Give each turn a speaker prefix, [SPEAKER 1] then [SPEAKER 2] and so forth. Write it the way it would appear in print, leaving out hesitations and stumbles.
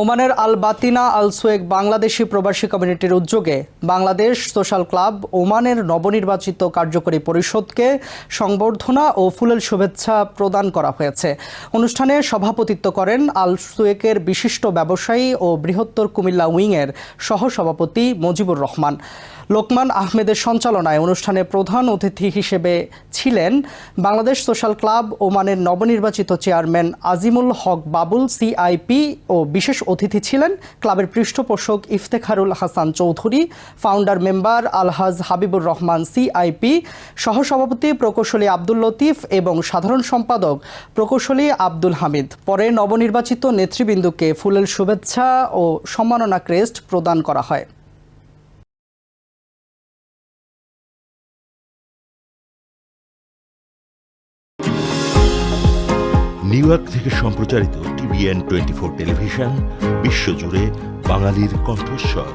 [SPEAKER 1] ওমানের আল বাতিনা আল সুয়েক বাংলাদেশি প্রবাসী কমিউনিটির উদ্যোগে বাংলাদেশ সোশ্যাল ক্লাব ওমানের নবনির্বাচিত কার্যকরী পরিষদকে সংবর্ধনা ও ফুলেল শুভেচ্ছা প্রদান করা হয়েছে। অনুষ্ঠানে সভাপতিত্ব করেন আল সুয়েকের বিশিষ্ট ব্যবসায়ী ও বৃহত্তর কুমিল্লা উইংয়ের সহসভাপতি মজিবুর রহমান। লোকমান আহমেদের সঞ্চালনায় অনুষ্ঠানে প্রধান অতিথি হিসেবে ছিলেন বাংলাদেশ সোশ্যাল ক্লাব ওমানের নবনির্বাচিত চেয়ারম্যান আজিমুল হক বাবুল সিআইপি ও বিশেষ অতিথি ছিলেন ক্লাবের পৃষ্ঠপোষক ইফতেখারুল হাসান চৌধুরী, ফাউন্ডার মেম্বার আলহাজ হাবিবুর রহমান সিআইপি, সহসভাপতি প্রকৌশলী আব্দুল লতিফ এবং সাধারণ সম্পাদক প্রকৌশলী আব্দুল হামিদ। পরে নবনির্বাচিত নেতৃবৃন্দকে ফুলেল শুভেচ্ছা ও সম্মাননা ক্রেস্ট প্রদান করা হয়।
[SPEAKER 2] নিউ ইয়র্ক থেকে সম্প্রচারিত TVN 24 টেলিভিশন বিশ্বজুড়ে বাঙালির কণ্ঠস্বর।